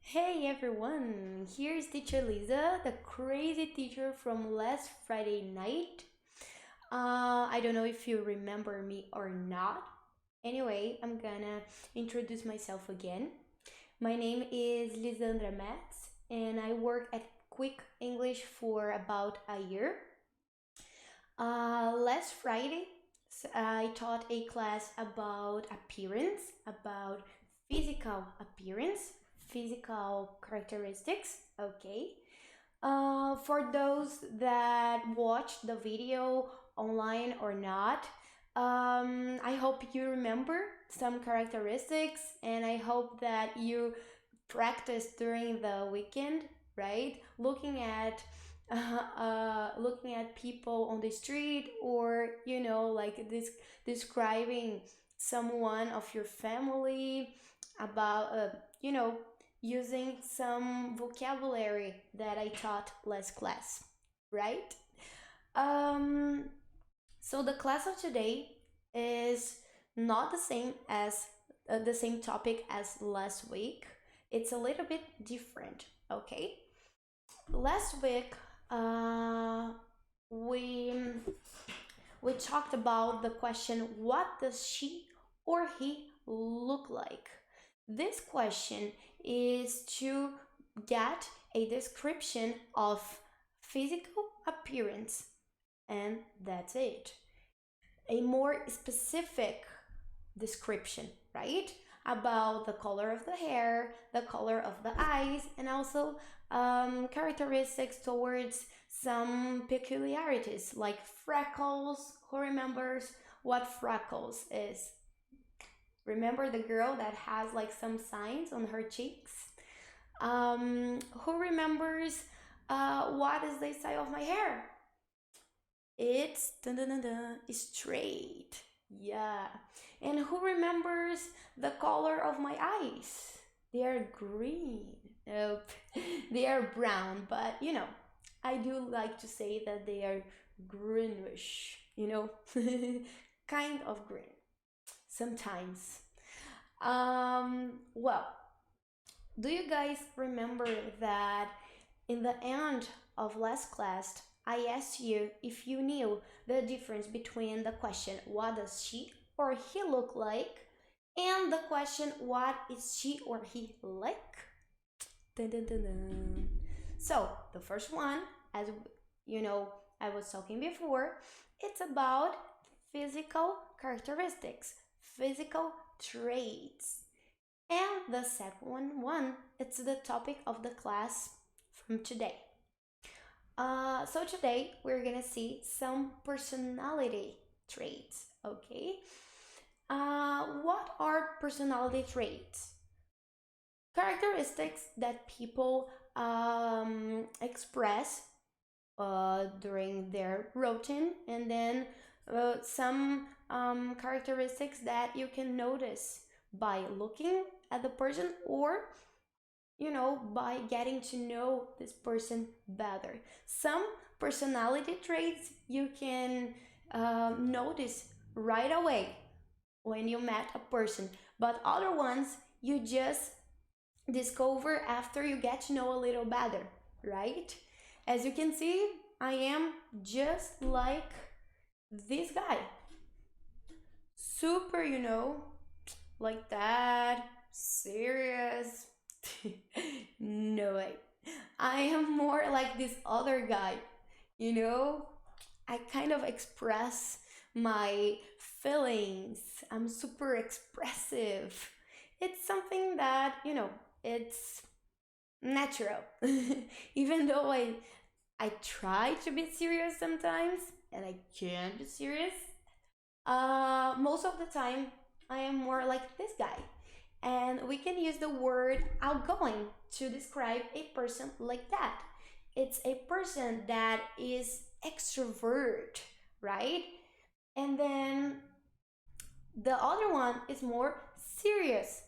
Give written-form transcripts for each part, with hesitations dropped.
Hey everyone, here's teacher Lisa, the crazy teacher from last Friday night. I don't know if you remember me or not. Anyway, I'm gonna introduce myself again. My name is Lisandra Metz, and I work at Quick English for about a year. Last Friday, I taught a class about appearance, about physical appearance, physical characteristics. Okay. For those that watched the video online or not, I hope you remember some characteristics and I hope that you practice during the weekend, right? Looking at people on the street or like this describing someone of your family about using some vocabulary that I taught last class, right? Um, so the class of today is not the same topic as last week. It's a little bit different, okay? Last week, uh, we we talked about the question, what does she or he look like? This question is to get a description of physical appearance, and that's it. A more specific description, right? About the color of the hair, the color of the eyes, and also characteristics towards some peculiarities like freckles. Who remembers what freckles is? Remember the girl that has like some signs on her cheeks? Who remembers what is the style of my hair? It's dun, dun, dun, dun, straight. Yeah. And who remembers the color of my eyes? They are green. Nope. They are brown, but I do like to say that they are greenish, kind of green sometimes. Well, do you guys remember that in the end of last class, I asked you if you knew the difference between the question, what does she or he look like? And the question, what is she or he like? Dun, dun, dun, dun. So, the first one, as you know, I was talking before, it's about physical characteristics, physical traits. And the second one, it's the topic of the class from today. So today we're gonna see some personality traits, okay? What are personality traits? Characteristics that people express during their routine, and then some characteristics that you can notice by looking at the person or by getting to know this person better. Some personality traits you can notice right away when you met a person, but other ones you just discover after you get to know a little better, right? As you can see, I am just like this guy. Super, like that, serious. No way. I am more like this other guy, you know? I kind of express my feelings. I'm super expressive. It's something that, it's natural. Even though I try to be serious sometimes and I can't be serious, most of the time I am more like this guy. And we can use the word outgoing to describe a person like that. It's a person that is extrovert, right? And then the other one is more serious,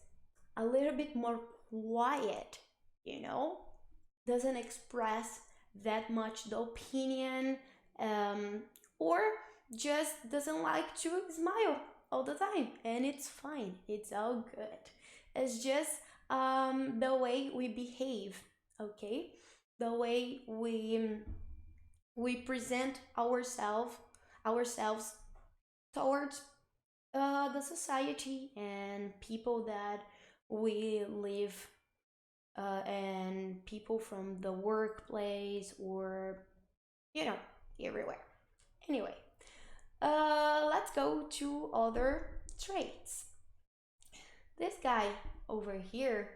a little bit more quiet, doesn't express that much the opinion, or just doesn't like to smile all the time. And it's fine, it's all good. It's just the way we behave, okay, the way we present ourselves towards the society and people that we live, and people from the workplace, or you know, everywhere. Anyway, let's go to other traits. This guy over here,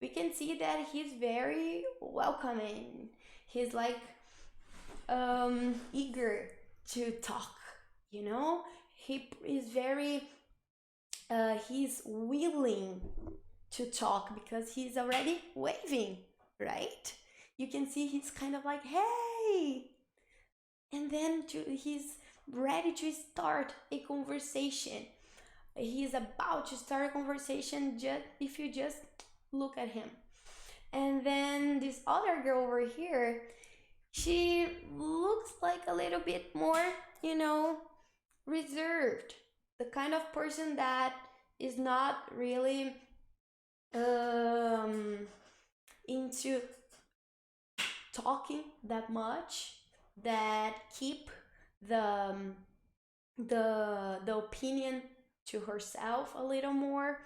we can see that he's very welcoming. He's like eager to talk, you know? He is very he's willing to talk because he's already waving, right? You can see he's kind of like, hey, and then he's ready to start a conversation. He's about to start a conversation just if you just look at him. And then this other girl over here, she looks like a little bit more, you know, reserved. The kind of person that is not really um, into talking that much, that keep the the opinion to herself a little more.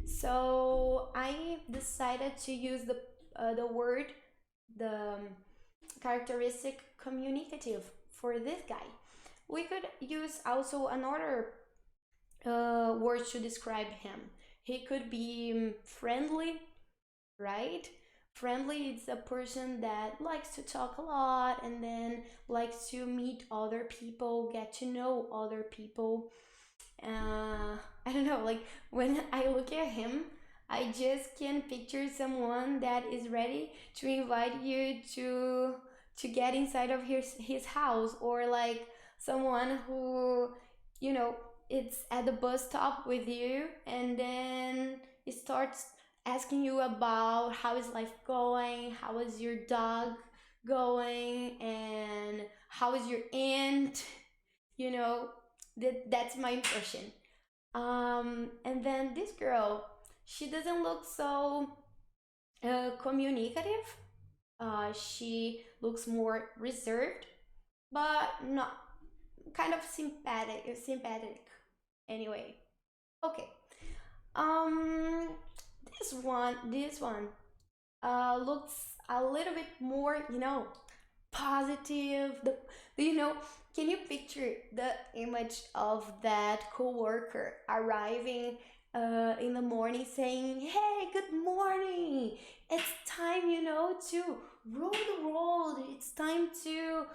So I decided to use the word, the characteristic communicative for this guy. We could use also another word to describe him. He could be friendly, right? Friendly is a person that likes to talk a lot and then likes to meet other people, get to know other people. I don't know, like when I look at him, I just can picture someone that is ready to invite you to get inside of his house, or like someone who, you know, it's at the bus stop with you and then it starts asking you about how is life going, how is your dog going, and how is your aunt, you know, that's my impression. And then this girl, she doesn't look so communicative. She looks more reserved, but not kind of sympathetic. Anyway, okay. Um, this one looks a little bit more, you know, positive. You know, can you picture the image of that coworker arriving in the morning saying, "Hey, good morning. It's time, you know, to rule the world. It's time to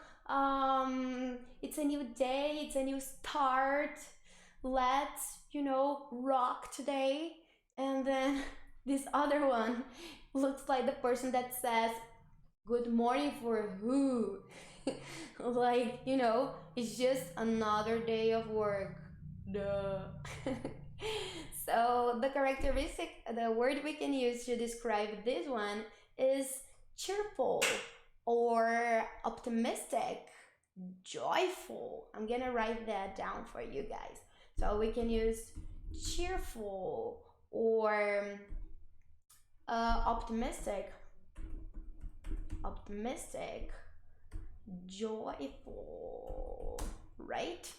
it's a new day. It's a new start. Let's, you know, rock today." And then this other one looks like the person that says, "Good morning for who?" Like, you know, it's just another day of work. Duh. So, the word we can use to describe this one is cheerful or optimistic, joyful. I'm gonna write that down for you guys. So, we can use cheerful or optimistic, joyful, right?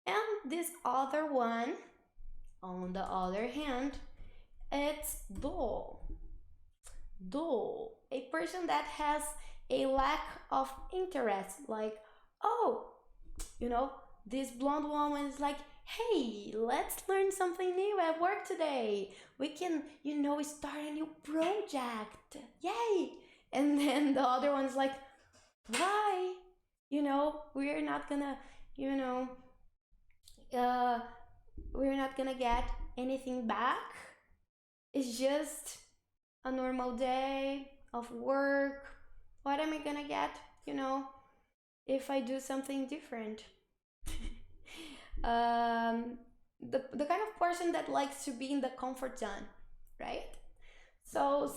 And this other one, on the other hand, it's dull, a person that has a lack of interest. Like, oh, you know, this blonde woman is like, "Hey, let's learn something new at work today. We can, you know, start a new project. Yay!" And then the other one's like, "Why? You know, we're not gonna, you know, uh, we're not gonna get anything back. It's just a normal day of work. What am I gonna get, you know, if I do something different?" um, the kind of person that likes to be in the comfort zone, right? So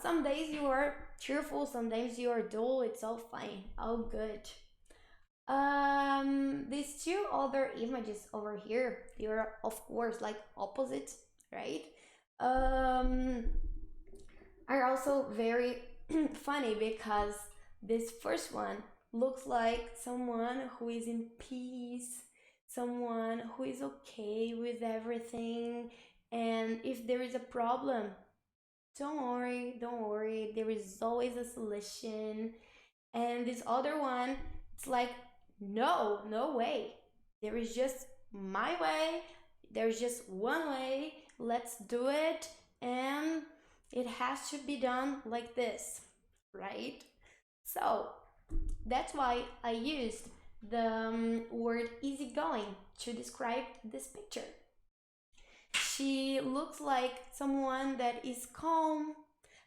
some days you are cheerful, some days you are dull. It's all fine, all good. These two other images over here, they are of course like opposites, right? um, are also very funny because this first one looks like someone who is in peace, someone who is okay with everything, and if there is a problem, don't worry, there is always a solution. And this other one, it's like, no, no way. There is just my way. There's just one way. Let's do it. And it has to be done like this, right? So that's why I used the word easygoing to describe this picture. She looks like someone that is calm,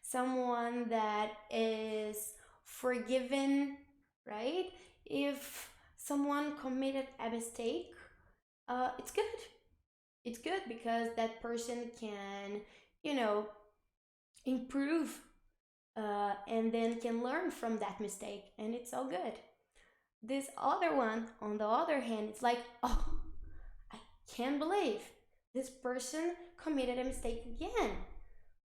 someone that is forgiven, right? If someone committed a mistake, it's good. It's good because that person can, you know, improve and then can learn from that mistake, and it's all good. This other one, on the other hand, it's like, oh, I can't believe this person committed a mistake again.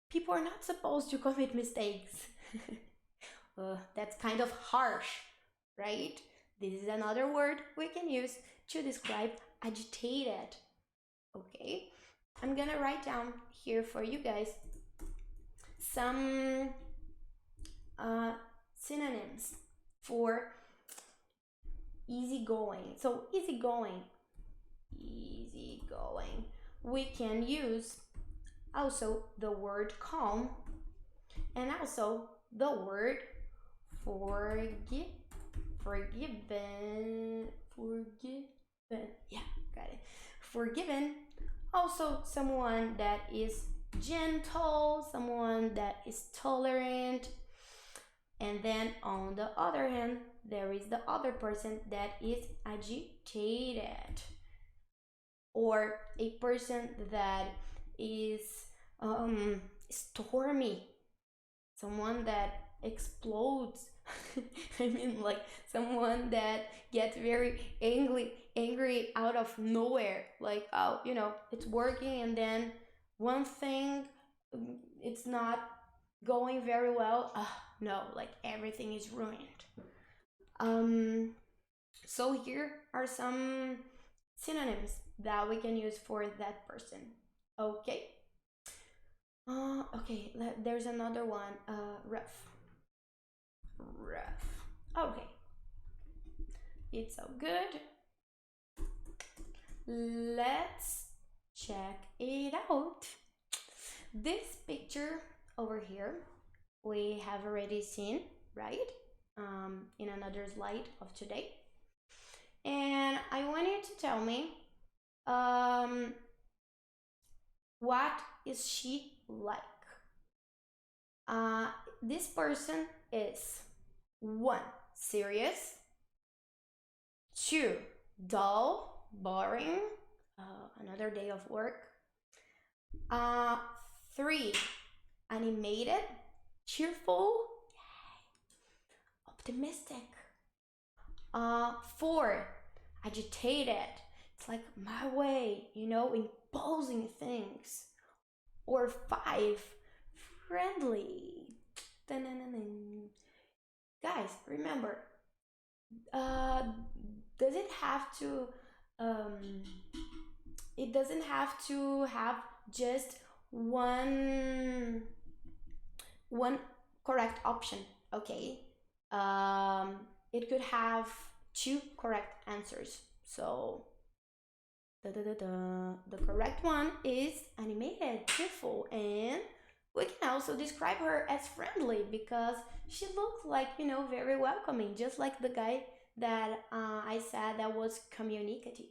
People are not supposed to commit mistakes. That's kind of harsh, right? This is another word we can use to describe agitated. Okay, I'm gonna write down here for you guys some synonyms for easygoing. So, easygoing. We can use also the word calm and also the word forgiven. Yeah, got it. Forgiven. Also, someone that is gentle, someone that is tolerant. And then on the other hand, there is the other person that is agitated, or a person that is stormy, someone that explodes. I mean, like someone that gets very angry out of nowhere. Like, oh, it's working, and then one thing, it's not going very well. No, like everything is ruined. Um, so here are some synonyms that we can use for that person. Okay. Okay. There's another one. Rough. Rough. Okay. It's so good. Let's check it out. This picture over here we have already seen, right? In another slide of today. And I want you to tell me, what is she like? This person is 1. Serious. 2. Dull, boring, another day of work. 3. Animated, cheerful, optimistic. 4. Agitated. It's like my way, imposing things. Or 5. Friendly. Guys, remember, does it have to it doesn't have to have just one correct option, okay? It could have 2 correct answers. So the correct one is animated, cheerful, and we can also describe her as friendly because she looks like, very welcoming, just like the guy that I said that was communicative.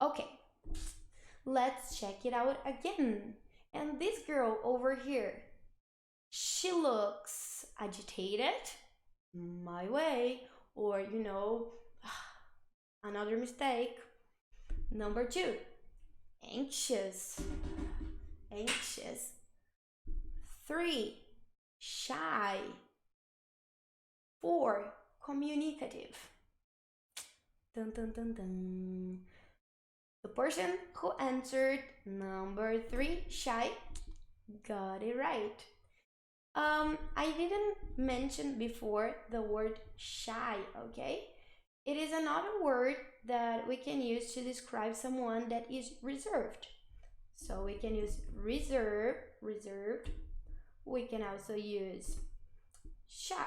Okay, let's check it out again. And this girl over here, she looks agitated, my way, or, another mistake. Number 2, anxious. 3, shy. 4, communicative. Dun, dun, dun, dun. The The person who answered number three, shy, got it right. I didn't mention before the word shy, okay? It is another word that we can use to describe someone that is reserved. So we can use reserved. We can also use shy.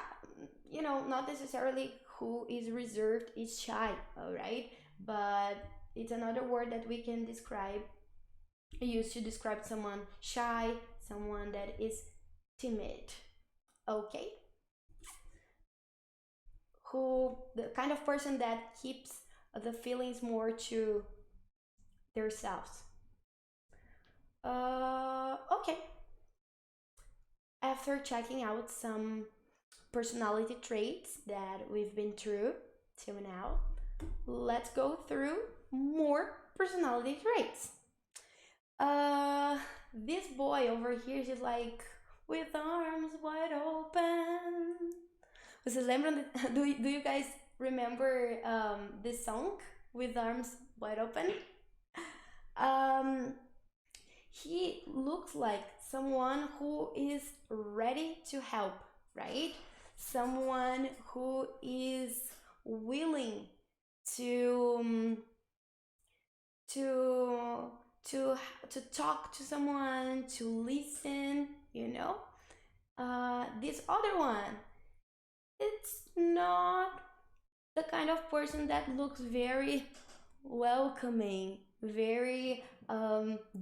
Not necessarily who is reserved is shy, all right? But it's another word that we can use to describe someone shy, someone that is timid. Okay? Who the kind of person that keeps the feelings more to themselves. Okay. After checking out some personality traits that we've been through till now, let's go through more personality traits. This boy over here is like with arms wide open. Vocês lembram? Do you guys remember this song, With Arms Wide Open? He looks like someone who is ready to help, right? Someone who is willing to to to talk to someone, to listen. This other one, it's not the kind of person that looks very welcoming, very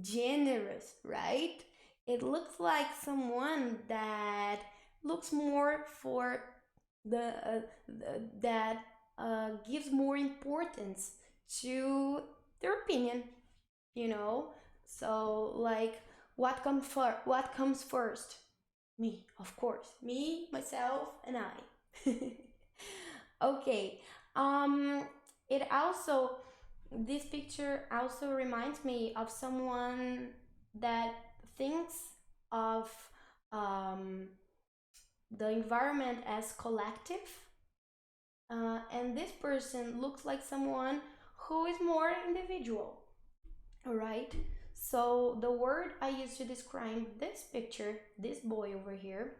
generous, right? It looks like someone that looks more for that gives more importance to their opinion, you know. So like, what comes first? Me, of course. Me, myself, and I. Okay. Um, it also This picture also reminds me of someone that thinks of um, the environment as collective, and this person looks like someone who is more individual. All right. So the word I use to describe this picture, this boy over here,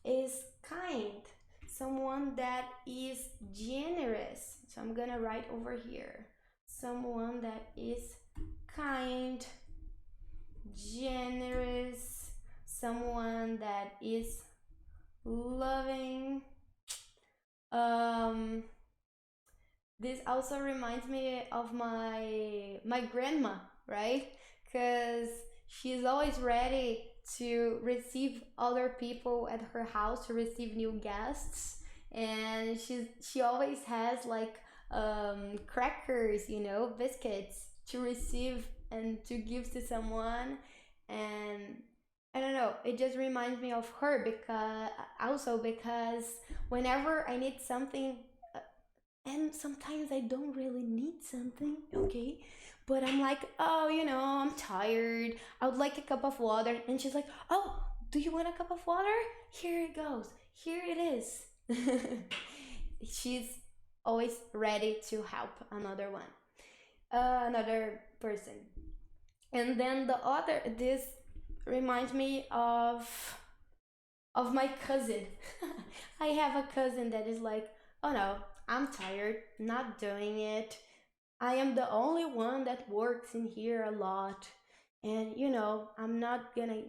is kind. Someone that is generous. So I'm gonna write over here. Someone that is kind, generous, someone that is loving. This also reminds me of my grandma, right? Because she's always ready to receive other people at her house, to receive new guests, and she always has like crackers, biscuits to receive and to give to someone. And I don't know, it just reminds me of her, because whenever I need something, and sometimes I don't really need something, okay? But I'm like, oh, I'm tired. I would like a cup of water. And she's like, oh, do you want a cup of water? Here it goes. Here it is. She's always ready to help another person. And then this reminds me of my cousin. I have a cousin that is like, oh no, I'm tired, not doing it. I am the only one that works in here a lot. And I'm not gonna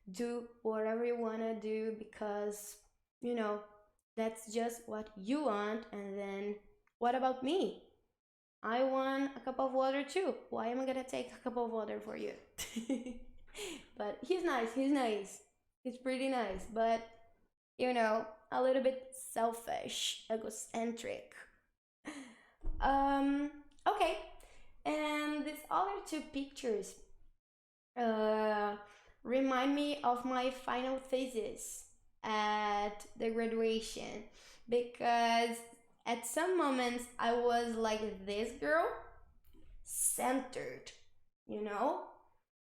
do whatever you wanna do because, that's just what you want. And then what about me? I want a cup of water too. Why am I gonna take a cup of water for you? But he's nice, He's pretty nice, but a little bit selfish, egocentric. Okay, and these other two pictures remind me of my final thesis at the graduation, because at some moments I was like this girl, centered,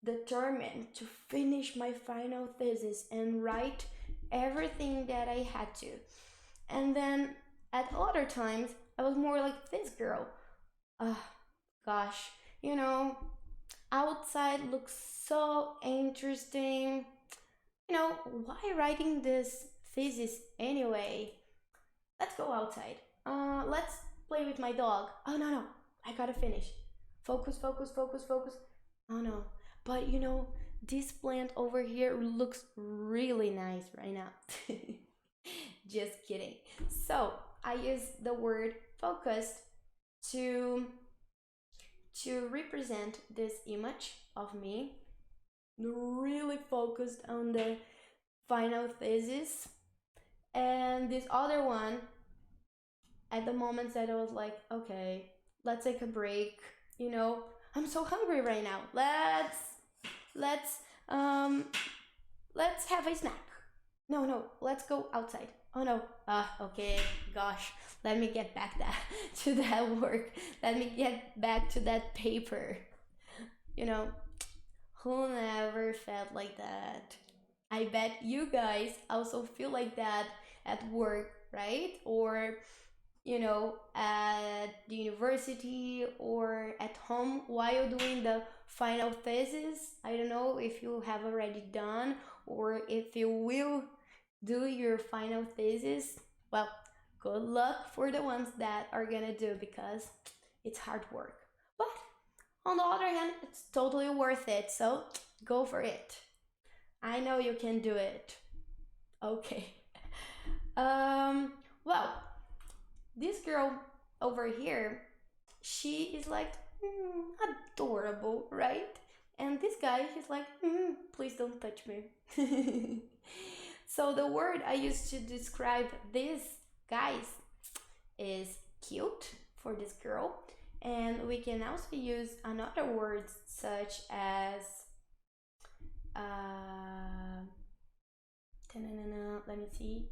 determined to finish my final thesis and write everything that I had to. And then at other times, I was more like this girl. Gosh, You know, outside looks so interesting. Why writing this thesis anyway? Let's go outside. Let's play with my dog. Oh no, no, I gotta finish. Focus, focus, focus, focus. Oh no. But this plant over here looks really nice right now. Just kidding. So I use the word focused to represent this image of me really focused on the final thesis, and this other one at the moments that I was like, okay, let's take a break. I'm so hungry right now. Let's um let's have a snack. No, no, let's go outside. Oh no. Okay, gosh. Let me get back to that work. Let me get back to that paper. You know, who never felt like that? I bet you guys also feel like that at work, right? Or at the university or at home while doing the final thesis. I don't know if you have already done or if you will do your final thesis. Well, good luck for the ones that are gonna do, because it's hard work. But on the other hand, it's totally worth it. So go for it. I know you can do it. Okay. Well, this girl over here, she is like adorable, right? And this guy, he's like, please don't touch me. So the word I used to describe these guys is cute for this girl. And we can also use another words such as let me see,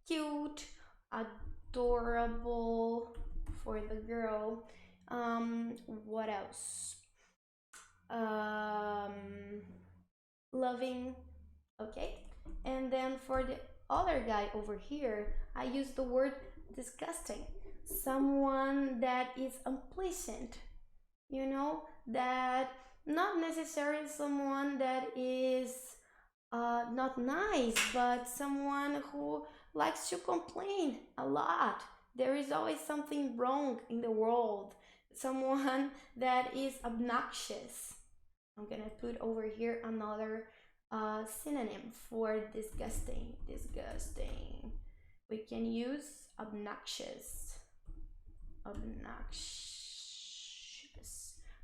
cute, adorable for the girl. What else? Loving. Okay. And then for the other guy over here, I use the word disgusting. Someone that is unpleasant. That not necessarily someone that is not nice, but someone who likes to complain a lot. There is always something wrong in the world. Someone that is obnoxious. I'm gonna put over here another synonym for disgusting. Disgusting. We can use obnoxious.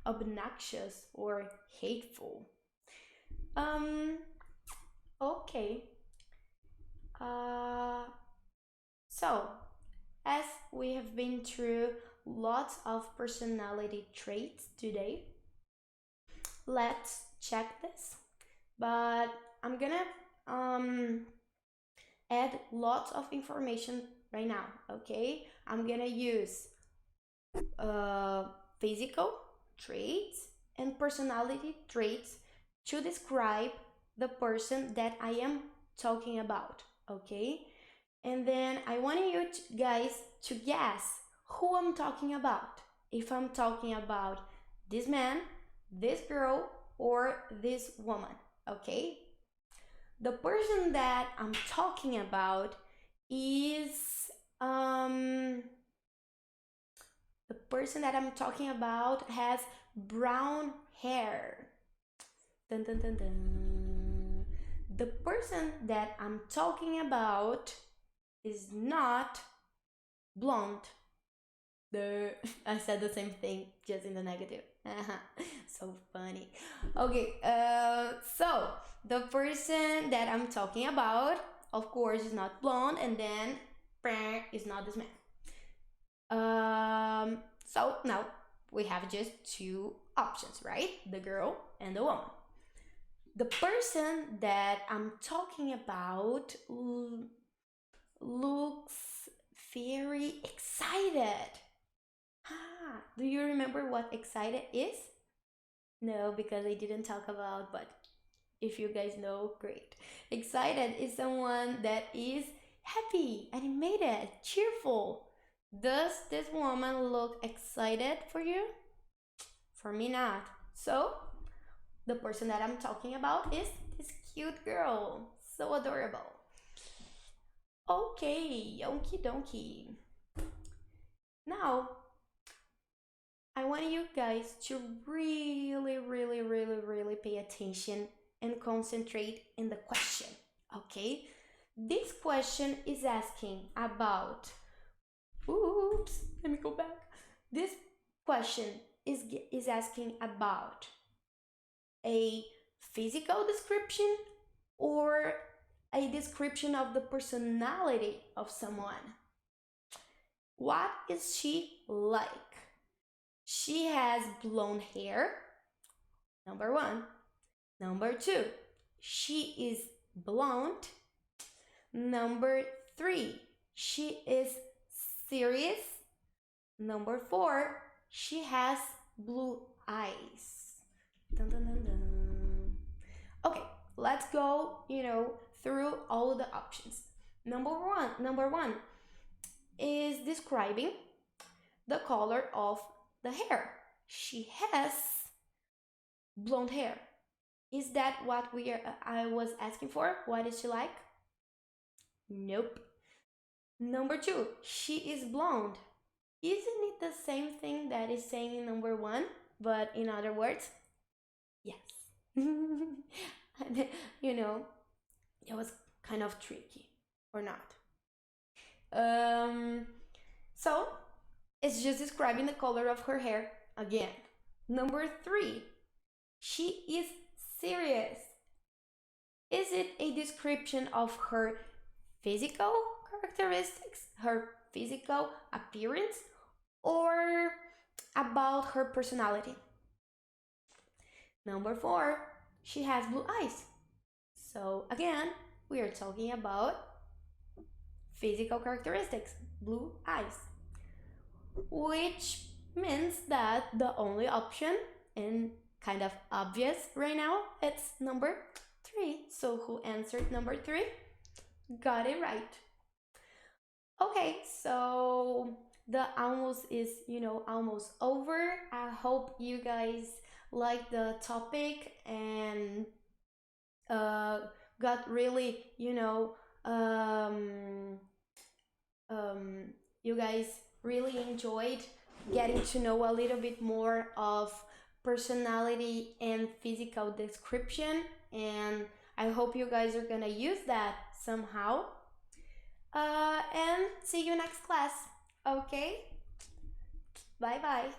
Obnoxious or hateful. Okay. So, as we have been through lots of personality traits today, let's check this. But I'm gonna add lots of information right now. Okay, I'm gonna use physical traits and personality traits to describe the person that I am talking about. Okay, and then I want you guys to guess who I'm talking about. If I'm talking about this man, this girl, or this woman. Okay, the person that I'm talking about is the person that I'm talking about has brown hair. Dun, dun, dun, dun. The person that I'm talking about is not blonde. I said the same thing, just in the negative. So funny. Okay, so the person that I'm talking about, of course, is not blonde, and then is not this man. So now we have just two options, right? The girl and the woman. The person that I'm talking about looks very excited. Do you remember what excited is? No, because I didn't talk about, but if you guys know, great. Excited is someone that is happy, animated, cheerful. Does this woman look excited for you? For me, not. So, the person that I'm talking about is this cute girl. So adorable. Okay, okie dokie. Now, I want you guys to really, really, really, really pay attention and concentrate in the question. Okay? This question is asking about. Oops, let me go back. This question is asking about a physical description or a description of the personality of someone. What is she like? She has blonde hair. Number one. Number two, she is blonde. Number three, she is serious. Number four, she has blue eyes. Dun, dun, dun, dun. Okay, let's go, through all the options. Number one is describing the color of the hair. She has blonde hair. Is that what I was asking for? What is she like? Nope. Number two, she is blonde. Isn't it the same thing that is saying in number one, but in other words? Yes. It was kind of tricky, or not. So, it's just describing the color of her hair again. Number three, she is serious. Is it a description of her physical characteristics, her physical appearance, or about her personality? Number four, she has blue eyes. So again, we are talking about physical characteristics, blue eyes, which means that the only option, and kind of obvious right now, it's number three. So who answered number three? Got it right. Okay, so the almost is, almost over. I hope you guys like the topic and got really, you guys really enjoyed getting to know a little bit more of personality and physical description, and I hope you guys are gonna use that somehow. And see you next class. Okay? Bye bye.